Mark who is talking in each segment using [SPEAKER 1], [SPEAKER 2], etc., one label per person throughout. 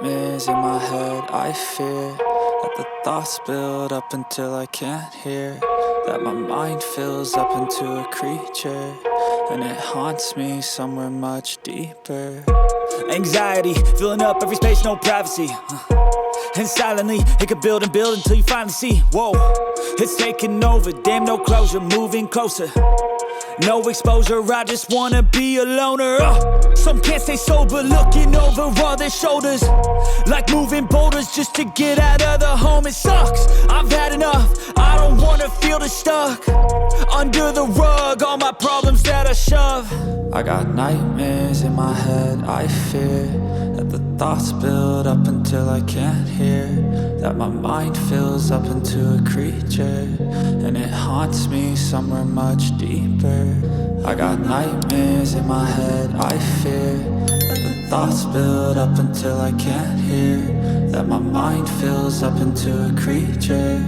[SPEAKER 1] nightmares in my head. I fear that the thoughts build up until I can't hear, that my mind fills up into a creature, and it haunts me somewhere much deeper.
[SPEAKER 2] Anxiety, filling up every space, no privacy. And silently, it could build and build until you finally see, whoa, it's taking over, damn no closure, moving closer. No exposure, I just wanna be a loner. Some can't stay sober, looking over all their shoulders, like moving boulders just to get out of the home. It sucks, I've had enough, I don't wanna feel the stuck under the rug, all my problems that I shove.
[SPEAKER 1] I got nightmares in my head. I fear that the thoughts build up until I can't hear, that my mind fills up into a creature, and it haunts me somewhere much deeper. I got nightmares in my head. I fear that the thoughts build up until I can't hear, that my mind fills up into a creature,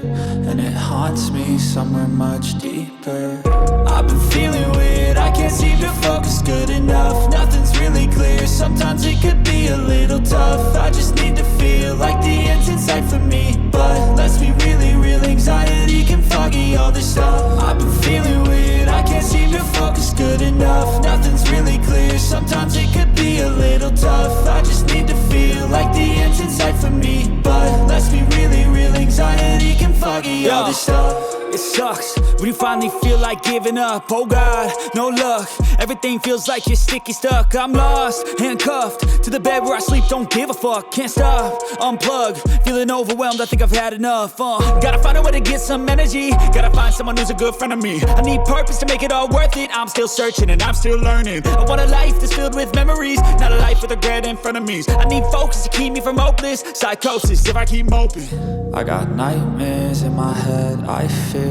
[SPEAKER 1] and it haunts me somewhere much deeper.
[SPEAKER 2] I've been feeling weird, I can't seem to focus good enough. Nothing's really clear, sometimes it could be a little tough. I just need to feel like the end's in sight for me, but let's be really real, anxiety can foggy all this stuff. I've been feeling weird, I can't seem to focus good enough. Nothing's really clear, sometimes it could be a little tough. I just need to feel like the end's in sight for me, but let's be really real, anxiety can foggy all this stuff. It sucks when you finally feel like giving up. Oh God, no luck, everything feels like you're sticky stuck. I'm lost, handcuffed to the bed where I sleep, don't give a fuck. Can't stop, unplug, feeling overwhelmed, I think I've had enough. Gotta find a way to get some energy, gotta find someone who's a good friend of me. I need purpose to make it all worth it, I'm still searching and I'm still learning. I want a life that's filled with memories, not a life with regret in front of me. I need focus to keep me from hopeless psychosis if I keep moping.
[SPEAKER 1] I got nightmares in my head. I fear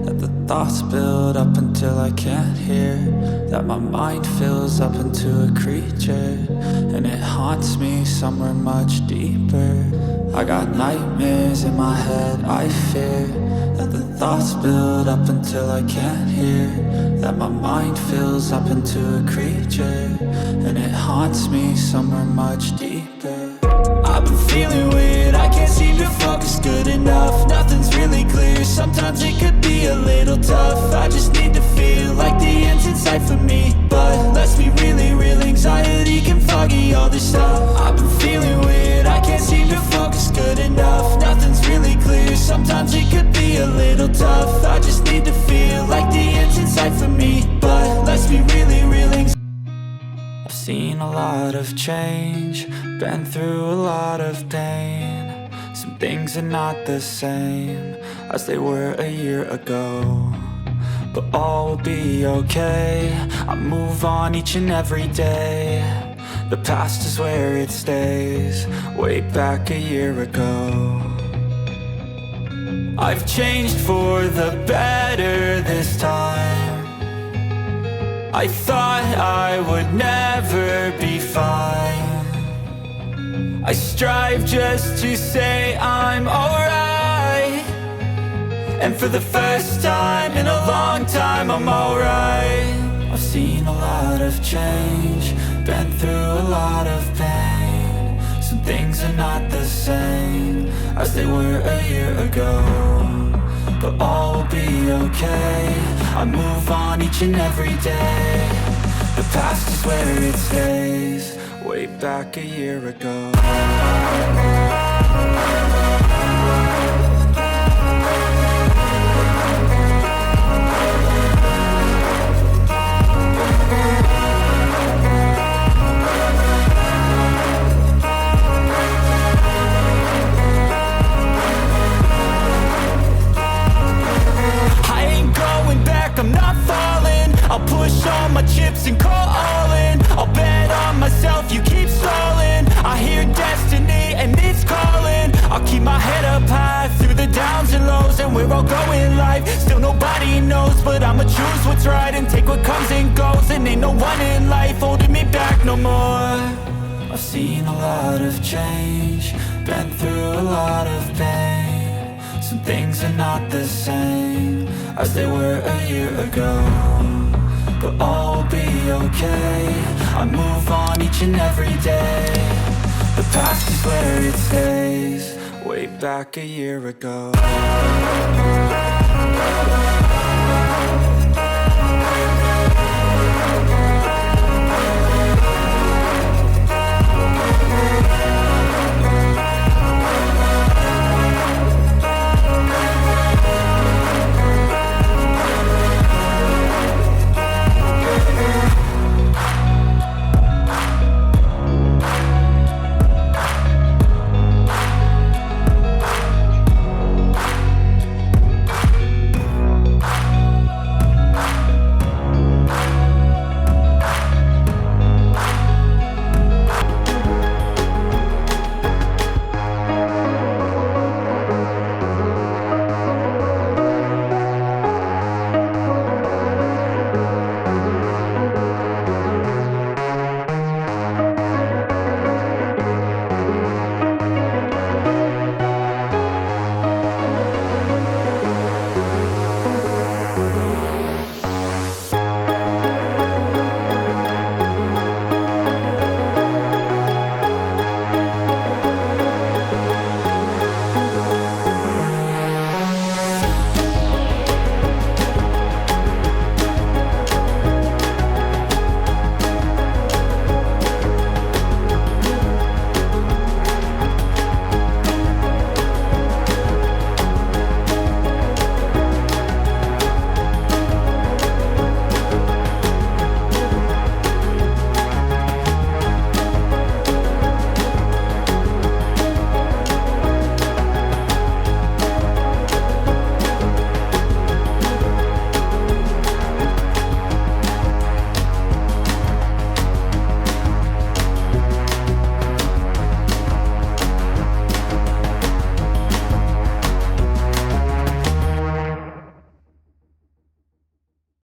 [SPEAKER 1] that the thoughts build up until I can't hear, that my mind fills up into a creature, and it haunts me somewhere much deeper. I got nightmares in my head. I fear that the thoughts build up until I can't hear, that my mind fills up into a creature, and it haunts me somewhere much deeper.
[SPEAKER 2] I've been feeling weird, I can't seem to focus good enough. Nothing's really clear, sometimes it could be a little tough. I just need to feel like the end's in sight for me, but let's be really real, anxiety can foggy all this stuff. I've been feeling weird, I can't seem to focus good enough. Nothing's really clear, sometimes it could be a little tough. I just need to feel like the end's in sight for me, but let's be really real,
[SPEAKER 1] I've seen a lot of change, been through a lot of pain. Some things are not the same as they were a year ago, but all will be okay. I move on each and every day. The past is where it stays, way back a year ago. I've changed for the better this time. I thought I would never be fine. I strive just to say I'm alright, and for the first time in a long time I'm alright. I've seen a lot of change, been through a lot of pain. Some things are not the same as they were a year ago, but all will be okay. I move on each and every day. The past is where it stays, way back a year ago.
[SPEAKER 2] I'm not falling, I'll push all my chips and call all in. I'll bet on myself, you keep stalling. I hear destiny and it's calling. I'll keep my head up high through the downs and lows, and we're all going life. Still nobody knows, but I'ma choose what's right and take what comes and goes. And ain't no one in life holding me back no more.
[SPEAKER 1] I've seen a lot of change, been through a lot of pain. Some things are not the same as they were a year ago, but all will be okay. I move on each and every day. The past past is where it stays. Way back a year ago.